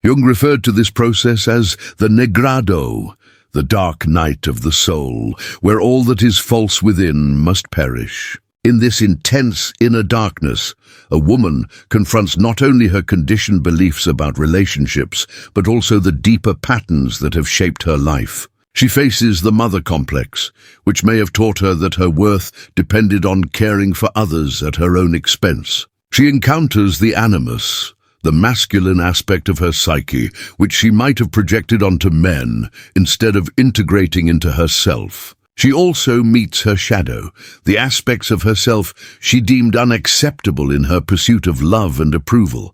Jung referred to this process as the negrado, the dark night of the soul, where all that is false within must perish. In this intense inner darkness, a woman confronts not only her conditioned beliefs about relationships, but also the deeper patterns that have shaped her life. She faces the mother complex, which may have taught her that her worth depended on caring for others at her own expense. She encounters the animus, the masculine aspect of her psyche, which she might have projected onto men instead of integrating into herself. She also meets her shadow, the aspects of herself she deemed unacceptable in her pursuit of love and approval.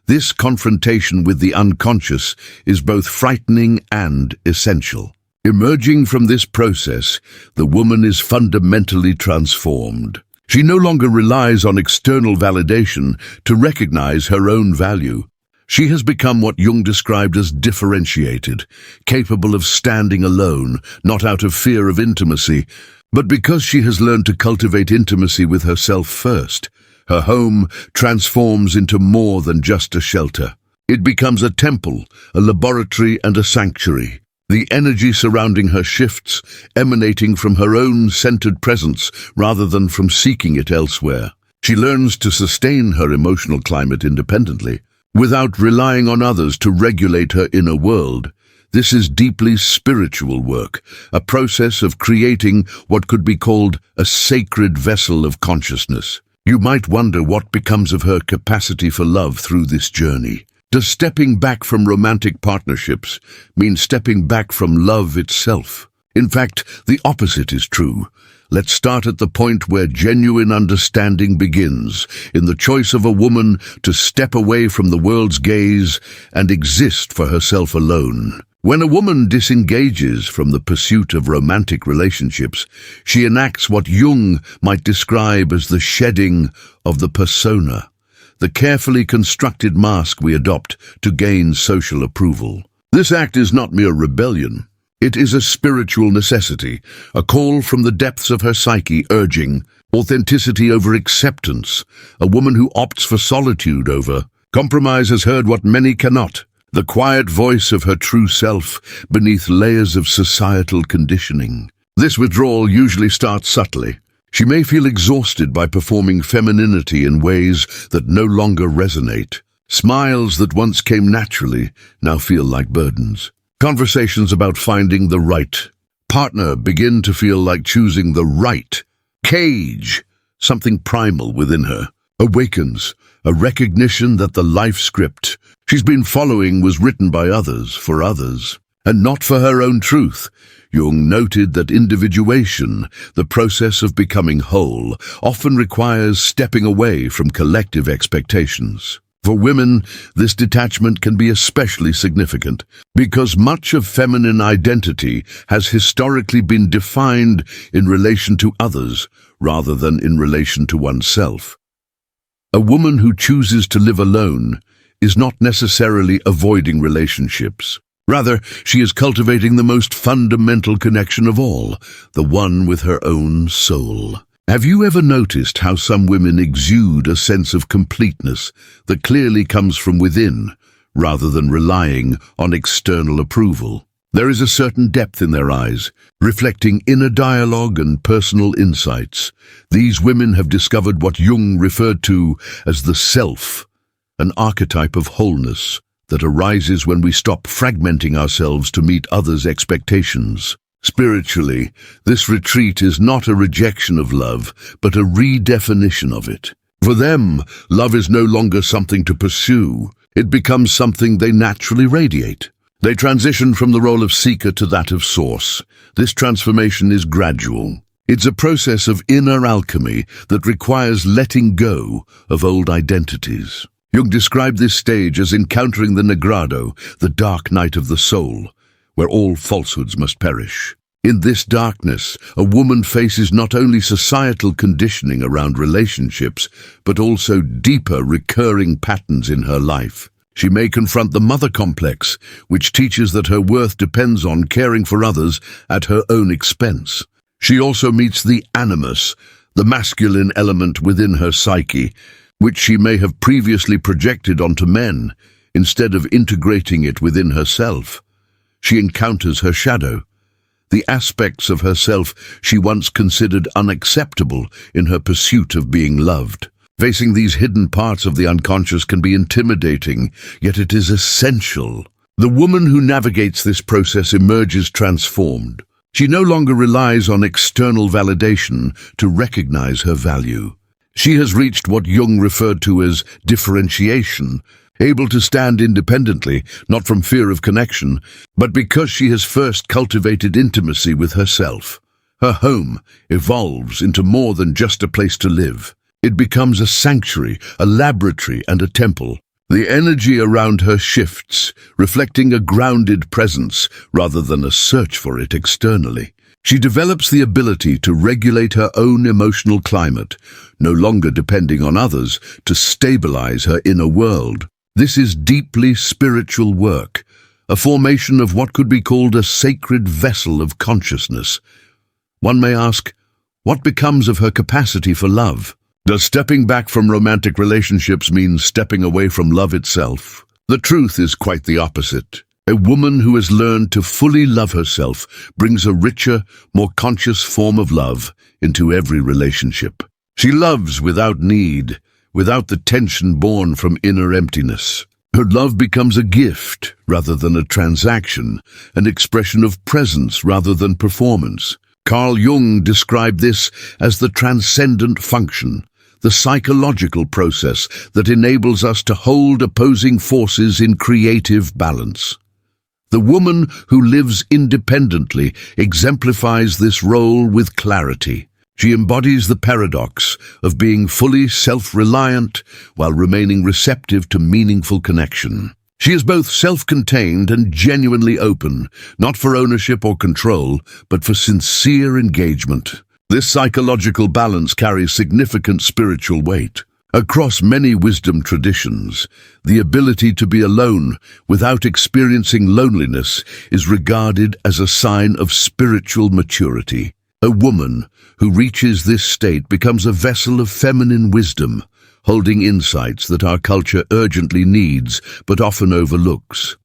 This confrontation with the unconscious is both frightening and essential. Emerging from this process, the woman is fundamentally transformed. She no longer relies on external validation to recognize her own value. She has become what Jung described as differentiated, capable of standing alone, not out of fear of intimacy, but because she has learned to cultivate intimacy with herself first. Her home transforms into more than just a shelter. It becomes a temple, a laboratory, and a sanctuary. The energy surrounding her shifts, emanating from her own centered presence rather than from seeking it elsewhere. She learns to sustain her emotional climate independently, without relying on others to regulate her inner world. This is deeply spiritual work, a process of creating what could be called a sacred vessel of consciousness. You might wonder what becomes of her capacity for love through this journey. Does stepping back from romantic partnerships mean stepping back from love itself? In fact, the opposite is true. Let's start at the point where genuine understanding begins, in the choice of a woman to step away from the world's gaze and exist for herself alone. When a woman disengages from the pursuit of romantic relationships, she enacts what Jung might describe as the shedding of the persona, the carefully constructed mask we adopt to gain social approval. This act is not mere rebellion. It is a spiritual necessity, a call from the depths of her psyche urging authenticity over acceptance. A woman who opts for solitude over compromise has heard what many cannot, the quiet voice of her true self beneath layers of societal conditioning. This withdrawal usually starts subtly. She may feel exhausted by performing femininity in ways that no longer resonate. Smiles that once came naturally now feel like burdens. Conversations about finding the right partner begin to feel like choosing the right cage. Something primal within her awakens, a recognition that the life script she's been following was written by others, for others, and not for her own truth. Jung noted that individuation, the process of becoming whole, often requires stepping away from collective expectations. For women, this detachment can be especially significant because much of feminine identity has historically been defined in relation to others rather than in relation to oneself. A woman who chooses to live alone is not necessarily avoiding relationships. Rather, she is cultivating the most fundamental connection of all, the one with her own soul. Have you ever noticed how some women exude a sense of completeness that clearly comes from within, rather than relying on external approval? There is a certain depth in their eyes, reflecting inner dialogue and personal insights. These women have discovered what Jung referred to as the self, an archetype of wholeness that arises when we stop fragmenting ourselves to meet others' expectations. Spiritually, this retreat is not a rejection of love, but a redefinition of it. For them, love is no longer something to pursue. It becomes something they naturally radiate. They transition from the role of seeker to that of source. This transformation is gradual. It's a process of inner alchemy that requires letting go of old identities. Jung described this stage as encountering the negrado, the dark night of the soul, where all falsehoods must perish. In this darkness, a woman faces not only societal conditioning around relationships, but also deeper recurring patterns in her life. She may confront the mother complex, which teaches that her worth depends on caring for others at her own expense. She also meets the animus, the masculine element within her psyche, which she may have previously projected onto men Instead of integrating it within herself, she encounters her shadow, the aspects of herself she once considered unacceptable in her pursuit of being loved. Facing these hidden parts of the unconscious can be intimidating, yet it is essential. The woman who navigates this process emerges transformed. She no longer relies on external validation to recognize her value. She has reached what Jung referred to as differentiation, able to stand independently, not from fear of connection, but because she has first cultivated intimacy with herself. Her home evolves into more than just a place to live. It becomes a sanctuary, a laboratory, and a temple. The energy around her shifts, reflecting a grounded presence rather than a search for it externally. She develops the ability to regulate her own emotional climate, no longer depending on others to stabilize her inner world. This is deeply spiritual work, a formation of what could be called a sacred vessel of consciousness. One may ask, what becomes of her capacity for love? Does stepping back from romantic relationships mean stepping away from love itself? The truth is quite the opposite. A woman who has learned to fully love herself brings a richer, more conscious form of love into every relationship. She loves without need, without the tension born from inner emptiness. Her love becomes a gift rather than a transaction, an expression of presence rather than performance. Carl Jung described this as the transcendent function, the psychological process that enables us to hold opposing forces in creative balance. The woman who lives independently exemplifies this role with clarity. She embodies the paradox of being fully self-reliant while remaining receptive to meaningful connection. She is both self-contained and genuinely open, not for ownership or control, but for sincere engagement. This psychological balance carries significant spiritual weight. Across many wisdom traditions, the ability to be alone without experiencing loneliness is regarded as a sign of spiritual maturity. A woman who reaches this state becomes a vessel of feminine wisdom, holding insights that our culture urgently needs but often overlooks.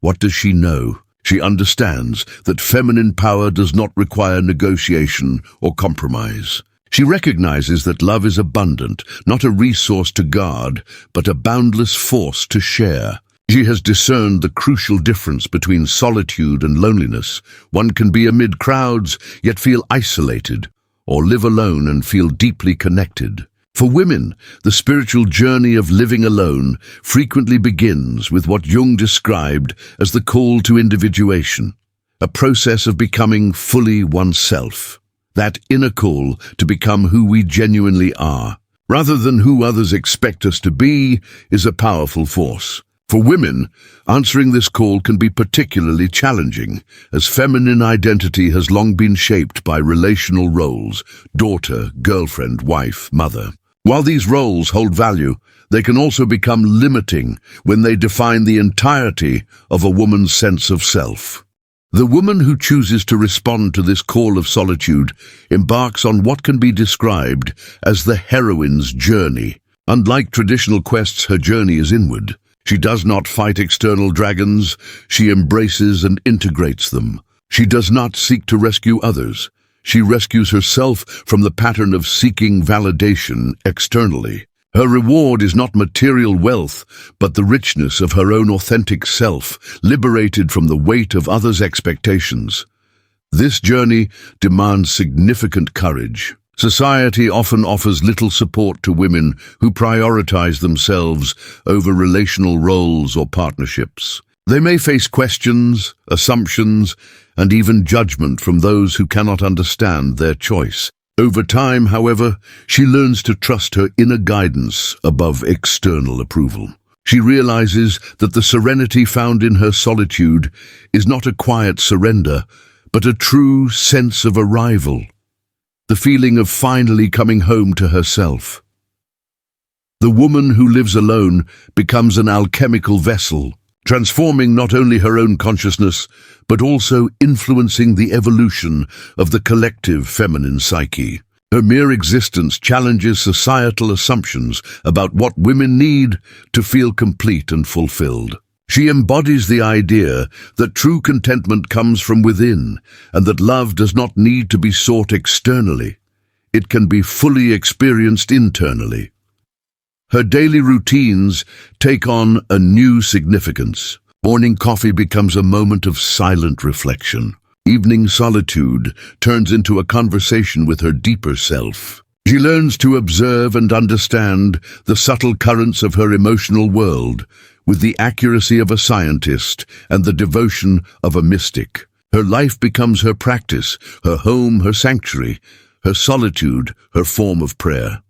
What does she know? She understands that feminine power does not require negotiation or compromise. She recognizes that love is abundant, not a resource to guard, but a boundless force to share. She has discerned the crucial difference between solitude and loneliness. One can be amid crowds, yet feel isolated, or live alone and feel deeply connected. For women, the spiritual journey of living alone frequently begins with what Jung described as the call to individuation, a process of becoming fully oneself. That inner call to become who we genuinely are, rather than who others expect us to be, is a powerful force. For women, answering this call can be particularly challenging, as feminine identity has long been shaped by relational roles: daughter, girlfriend, wife, mother. While these roles hold value, they can also become limiting when they define the entirety of a woman's sense of self. The woman who chooses to respond to this call of solitude embarks on what can be described as the heroine's journey. Unlike traditional quests, her journey is inward. She does not fight external dragons, she embraces and integrates them. She does not seek to rescue others. She rescues herself from the pattern of seeking validation externally. Her reward is not material wealth, but the richness of her own authentic self, liberated from the weight of others' expectations. This journey demands significant courage. Society often offers little support to women who prioritize themselves over relational roles or partnerships. They may face questions, assumptions, and even judgment from those who cannot understand their choice. Over time, however, she learns to trust her inner guidance above external approval. She realizes that the serenity found in her solitude is not a quiet surrender, but a true sense of arrival, the feeling of finally coming home to herself. The woman who lives alone becomes an alchemical vessel, transforming not only her own consciousness, but also influencing the evolution of the collective feminine psyche. Her mere existence challenges societal assumptions about what women need to feel complete and fulfilled. She embodies the idea that true contentment comes from within and that love does not need to be sought externally. It can be fully experienced internally. Her daily routines take on a new significance. Morning coffee becomes a moment of silent reflection. Evening solitude turns into a conversation with her deeper self. She learns to observe and understand the subtle currents of her emotional world with the accuracy of a scientist and the devotion of a mystic. Her life becomes her practice, her home, her sanctuary, her solitude, her form of prayer.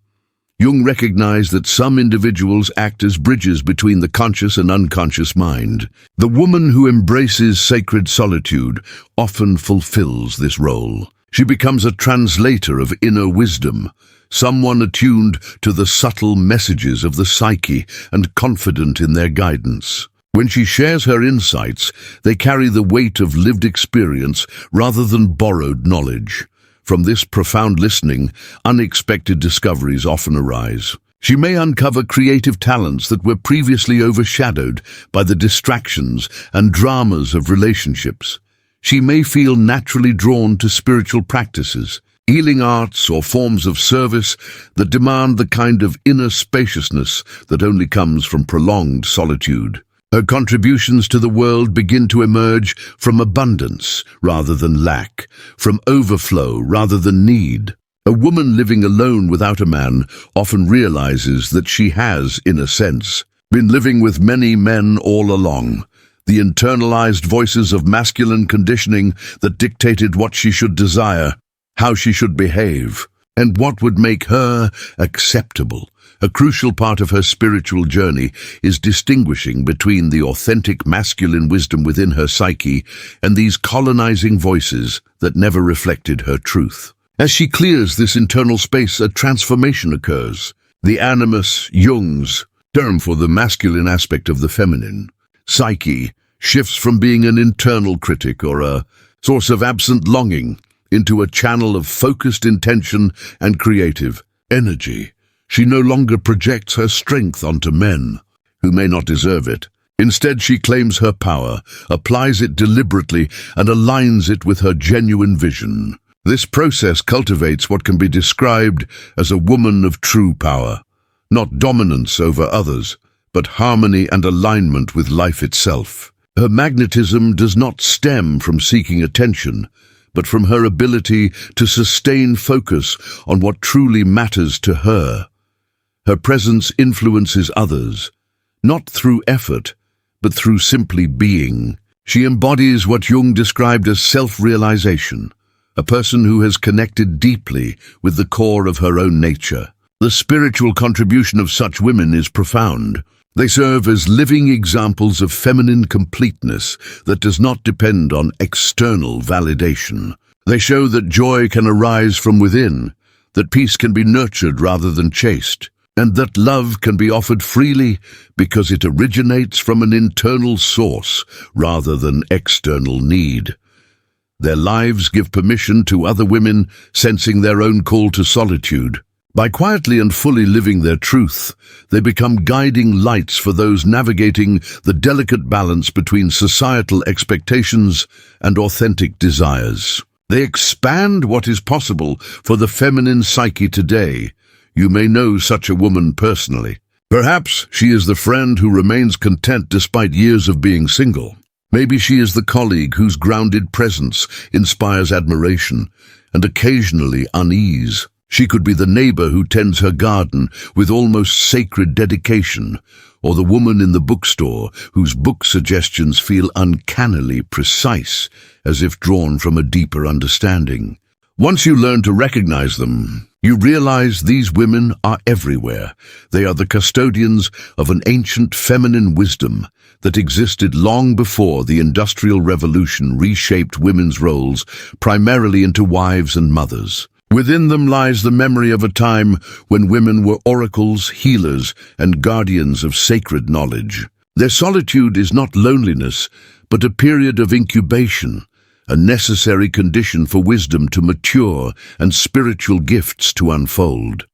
Jung recognized that some individuals act as bridges between the conscious and unconscious mind. The woman who embraces sacred solitude often fulfills this role. She becomes a translator of inner wisdom, someone attuned to the subtle messages of the psyche and confident in their guidance. When she shares her insights, they carry the weight of lived experience rather than borrowed knowledge. From this profound listening, unexpected discoveries often arise. She may uncover creative talents that were previously overshadowed by the distractions and dramas of relationships. She may feel naturally drawn to spiritual practices, healing arts, or forms of service that demand the kind of inner spaciousness that only comes from prolonged solitude. Her contributions to the world begin to emerge from abundance rather than lack, from overflow rather than need. A woman living alone without a man often realizes that she has, in a sense, been living with many men all along. The internalized voices of masculine conditioning that dictated what she should desire, how she should behave, and what would make her acceptable. A crucial part of her spiritual journey is distinguishing between the authentic masculine wisdom within her psyche and these colonizing voices that never reflected her truth. As she clears this internal space, a transformation occurs. The animus, Jung's term for the masculine aspect of the feminine, psyche, shifts from being an internal critic or a source of absent longing into a channel of focused intention and creative energy. She no longer projects her strength onto men who may not deserve it. Instead, she claims her power, applies it deliberately, and aligns it with her genuine vision. This process cultivates what can be described as a woman of true power, not dominance over others, but harmony and alignment with life itself. Her magnetism does not stem from seeking attention, but from her ability to sustain focus on what truly matters to her. Her presence influences others, not through effort, but through simply being. She embodies what Jung described as self-realization, a person who has connected deeply with the core of her own nature. The spiritual contribution of such women is profound. They serve as living examples of feminine completeness that does not depend on external validation. They show that joy can arise from within, that peace can be nurtured rather than chased, and that love can be offered freely because it originates from an internal source rather than external need. Their lives give permission to other women sensing their own call to solitude. By quietly and fully living their truth, they become guiding lights for those navigating the delicate balance between societal expectations and authentic desires. They expand what is possible for the feminine psyche today. You may know such a woman personally. Perhaps she is the friend who remains content despite years of being single. Maybe she is the colleague whose grounded presence inspires admiration and occasionally unease. She could be the neighbor who tends her garden with almost sacred dedication, or the woman in the bookstore whose book suggestions feel uncannily precise, as if drawn from a deeper understanding. Once you learn to recognize them, you realize these women are everywhere. They are the custodians of an ancient feminine wisdom that existed long before the Industrial Revolution reshaped women's roles primarily into wives and mothers. Within them lies the memory of a time when women were oracles, healers, and guardians of sacred knowledge. Their solitude is not loneliness, but a period of incubation, a necessary condition for wisdom to mature and spiritual gifts to unfold.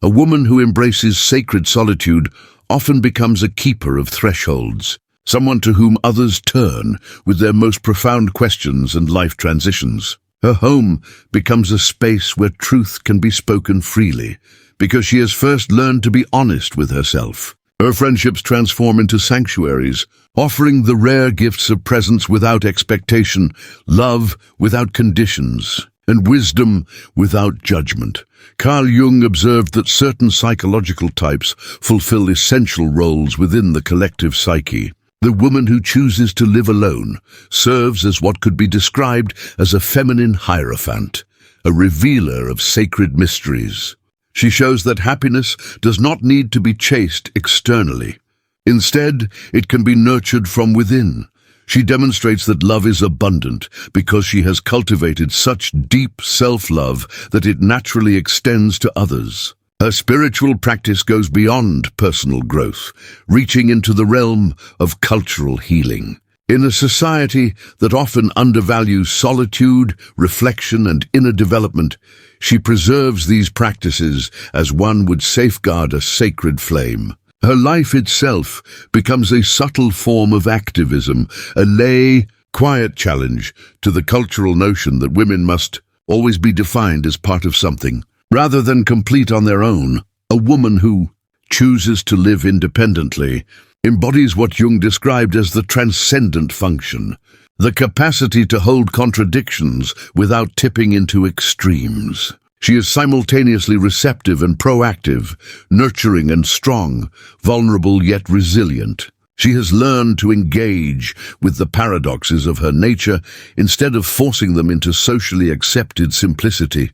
A woman who embraces sacred solitude often becomes a keeper of thresholds, someone to whom others turn with their most profound questions and life transitions. Her home becomes a space where truth can be spoken freely, because she has first learned to be honest with herself. Her friendships transform into sanctuaries, offering the rare gifts of presence without expectation, love without conditions, and wisdom without judgment. Carl Jung observed that certain psychological types fulfill essential roles within the collective psyche. The woman who chooses to live alone serves as what could be described as a feminine hierophant, a revealer of sacred mysteries. She shows that happiness does not need to be chased externally. Instead, it can be nurtured from within. She demonstrates that love is abundant because she has cultivated such deep self-love that it naturally extends to others. Her spiritual practice goes beyond personal growth, reaching into the realm of cultural healing. In a society that often undervalues solitude, reflection, and inner development, she preserves these practices as one would safeguard a sacred flame. Her life itself becomes a subtle form of activism, a lay, quiet challenge to the cultural notion that women must always be defined as part of something, rather than complete on their own. A woman who chooses to live independently embodies what Jung described as the transcendent function, the capacity to hold contradictions without tipping into extremes. She is simultaneously receptive and proactive, nurturing and strong, vulnerable yet resilient. She has learned to engage with the paradoxes of her nature instead of forcing them into socially accepted simplicity.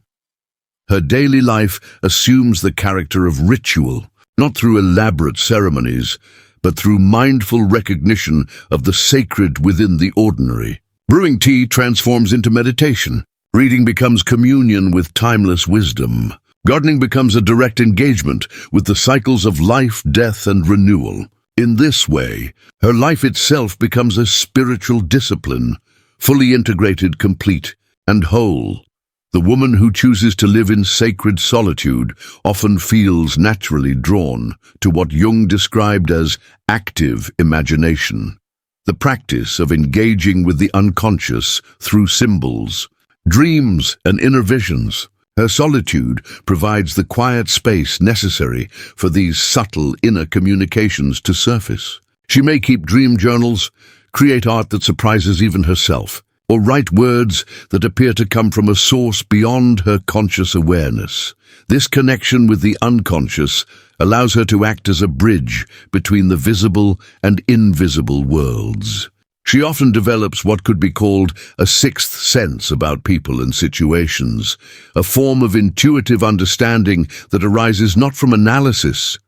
Her daily life assumes the character of ritual, not through elaborate ceremonies, but through mindful recognition of the sacred within the ordinary. Brewing tea transforms into meditation. Reading becomes communion with timeless wisdom. Gardening becomes a direct engagement with the cycles of life, death, and renewal. In this way, her life itself becomes a spiritual discipline, fully integrated, complete, and whole. The woman who chooses to live in sacred solitude often feels naturally drawn to what Jung described as active imagination, the practice of engaging with the unconscious through symbols, dreams, and inner visions. Her solitude provides the quiet space necessary for these subtle inner communications to surface. She may keep dream journals, create art that surprises even herself, or write words that appear to come from a source beyond her conscious awareness. This connection with the unconscious allows her to act as a bridge between the visible and invisible worlds. She often develops what could be called a sixth sense about people and situations, a form of intuitive understanding that arises not from analysis,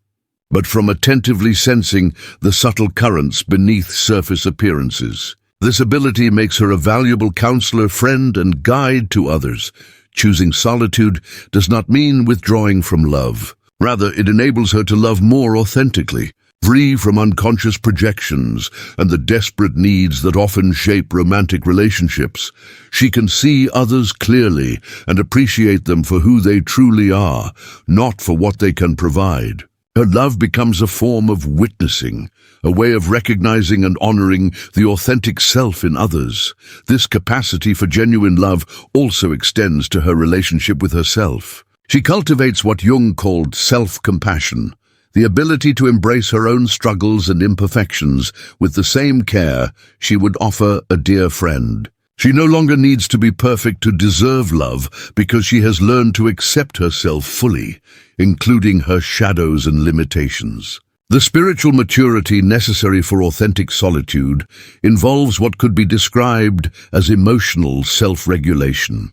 but from attentively sensing the subtle currents beneath surface appearances. This ability makes her a valuable counselor, friend, and guide to others. Choosing solitude does not mean withdrawing from love. Rather, it enables her to love more authentically, free from unconscious projections and the desperate needs that often shape romantic relationships. She can see others clearly and appreciate them for who they truly are, not for what they can provide. Her love becomes a form of witnessing, a way of recognizing and honoring the authentic self in others. This capacity for genuine love also extends to her relationship with herself. She cultivates what Jung called self-compassion, the ability to embrace her own struggles and imperfections with the same care she would offer a dear friend. She no longer needs to be perfect to deserve love because she has learned to accept herself fully, including her shadows and limitations. The spiritual maturity necessary for authentic solitude involves what could be described as emotional self-regulation.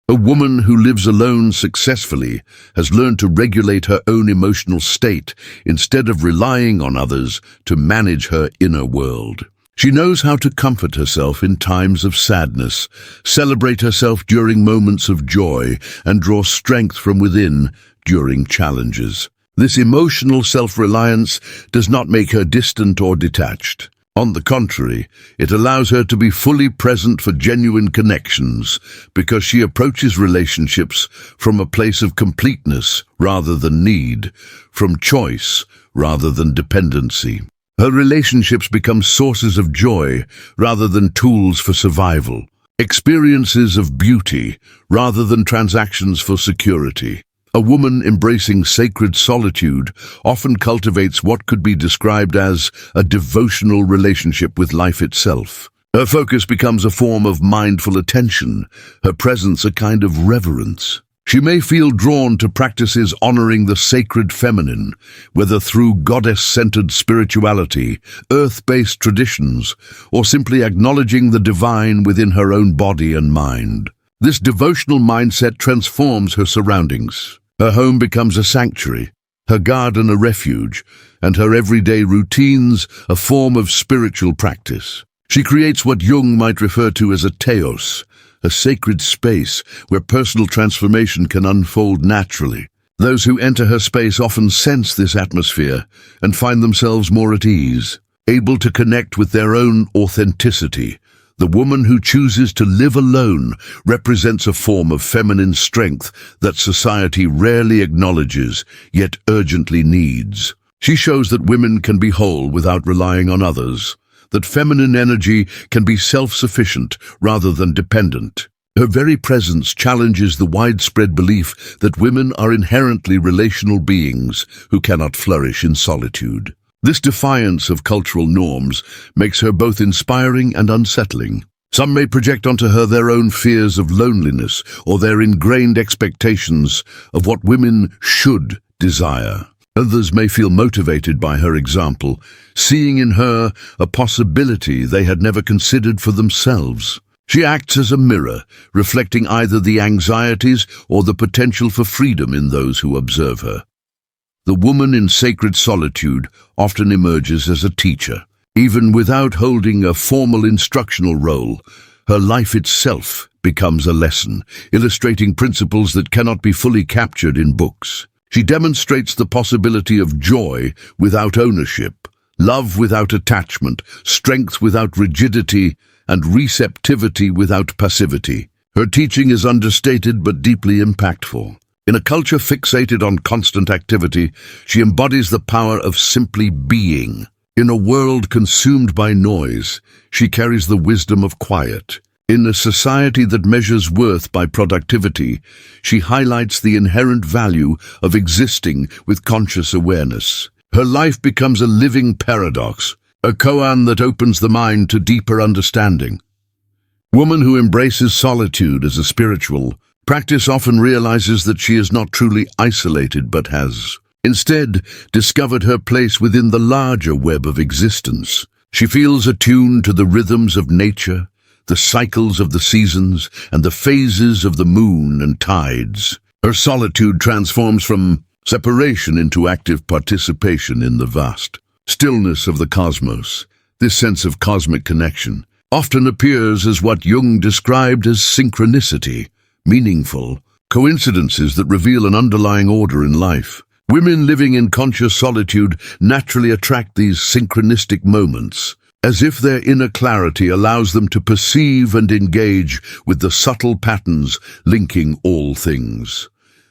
A woman who lives alone successfully has learned to regulate her own emotional state instead of relying on others to manage her inner world. She knows how to comfort herself in times of sadness, celebrate herself during moments of joy, and draw strength from within during challenges. This emotional self-reliance does not make her distant or detached. On the contrary, it allows her to be fully present for genuine connections because she approaches relationships from a place of completeness rather than need, from choice rather than dependency. Her relationships become sources of joy rather than tools for survival, experiences of beauty rather than transactions for security. A woman embracing sacred solitude often cultivates what could be described as a devotional relationship with life itself. Her focus becomes a form of mindful attention, her presence a kind of reverence. She may feel drawn to practices honoring the sacred feminine, whether through goddess-centered spirituality, earth-based traditions, or simply acknowledging the divine within her own body and mind. This devotional mindset transforms her surroundings. Her home becomes a sanctuary, her garden a refuge, and her everyday routines a form of spiritual practice. She creates what Jung might refer to as a teos, a sacred space where personal transformation can unfold naturally. Those who enter her space often sense this atmosphere and find themselves more at ease, able to connect with their own authenticity. The woman who chooses to live alone represents a form of feminine strength that society rarely acknowledges, yet urgently needs. She shows that women can be whole without relying on others, that feminine energy can be self-sufficient rather than dependent. Her very presence challenges the widespread belief that women are inherently relational beings who cannot flourish in solitude. This defiance of cultural norms makes her both inspiring and unsettling. Some may project onto her their own fears of loneliness or their ingrained expectations of what women should desire. Others may feel motivated by her example, seeing in her a possibility they had never considered for themselves. She acts as a mirror, reflecting either the anxieties or the potential for freedom in those who observe her. The woman in sacred solitude often emerges as a teacher. Even without holding a formal instructional role, her life itself becomes a lesson, illustrating principles that cannot be fully captured in books. She demonstrates the possibility of joy without ownership, love without attachment, strength without rigidity, and receptivity without passivity. Her teaching is understated but deeply impactful. In a culture fixated on constant activity, she embodies the power of simply being. In a world consumed by noise, she carries the wisdom of quiet. In a society that measures worth by productivity, she highlights the inherent value of existing with conscious awareness. Her life becomes a living paradox, a koan that opens the mind to deeper understanding. Woman who embraces solitude as a spiritual practice often realizes that she is not truly isolated but has, instead, discovered her place within the larger web of existence. She feels attuned to the rhythms of nature, the cycles of the seasons, and the phases of the moon and tides. Her solitude transforms from separation into active participation in the vast stillness of the cosmos. This sense of cosmic connection often appears as what Jung described as synchronicity, meaningful coincidences that reveal an underlying order in life. Women living in conscious solitude naturally attract these synchronistic moments, as if their inner clarity allows them to perceive and engage with the subtle patterns linking all things.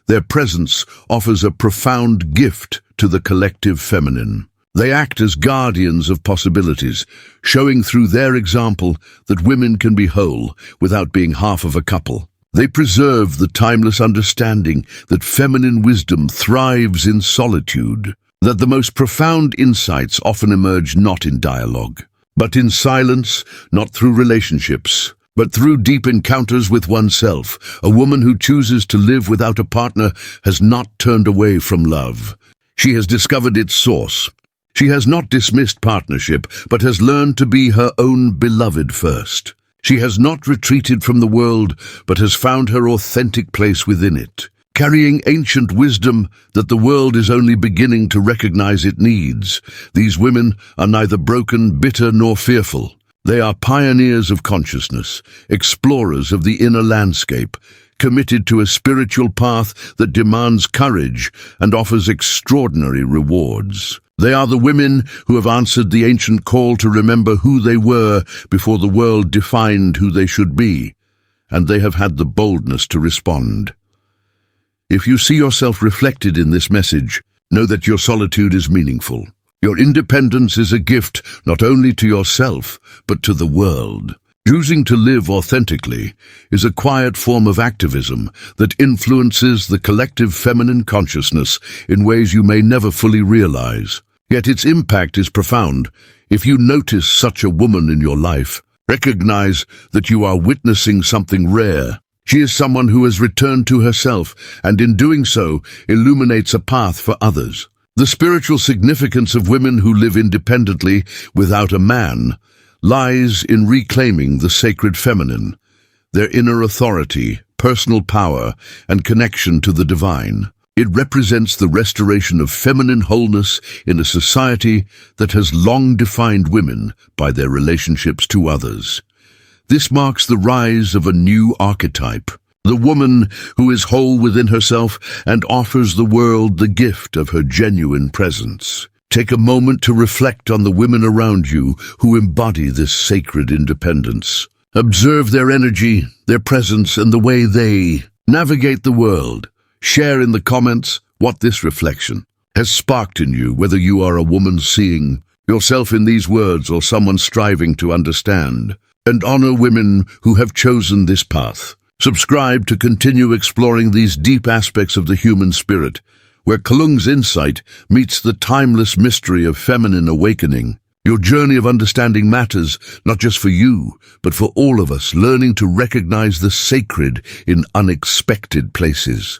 Their presence offers a profound gift to the collective feminine. They act as guardians of possibilities, showing through their example that women can be whole without being half of a couple. They preserve the timeless understanding that feminine wisdom thrives in solitude, that the most profound insights often emerge not in dialogue, but in silence, not through relationships, but through deep encounters with oneself. A woman who chooses to live without a partner has not turned away from love. She has discovered its source. She has not dismissed partnership, but has learned to be her own beloved first. She has not retreated from the world, but has found her authentic place within it, carrying ancient wisdom that the world is only beginning to recognize it needs. These women are neither broken, bitter, nor fearful. They are pioneers of consciousness, explorers of the inner landscape, committed to a spiritual path that demands courage and offers extraordinary rewards. They are the women who have answered the ancient call to remember who they were before the world defined who they should be, and they have had the boldness to respond. If you see yourself reflected in this message, know that your solitude is meaningful. Your independence is a gift not only to yourself, but to the world. Choosing to live authentically is a quiet form of activism that influences the collective feminine consciousness in ways you may never fully realize. Yet its impact is profound. If you notice such a woman in your life, recognize that you are witnessing something rare. She is someone who has returned to herself, and in doing so, illuminates a path for others. The spiritual significance of women who live independently without a man lies in reclaiming the sacred feminine, their inner authority, personal power, and connection to the divine. It represents the restoration of feminine wholeness in a society that has long defined women by their relationships to others. This marks the rise of a new archetype, the woman who is whole within herself and offers the world the gift of her genuine presence. Take a moment to reflect on the women around you who embody this sacred independence. Observe their energy, their presence, and the way they navigate the world. Share in the comments what this reflection has sparked in you, whether you are a woman seeing yourself in these words or someone striving to understand. And honor women who have chosen this path. Subscribe to continue exploring these deep aspects of the human spirit, where Carl Jung's insight meets the timeless mystery of feminine awakening. Your journey of understanding matters not just for you, but for all of us, learning to recognize the sacred in unexpected places.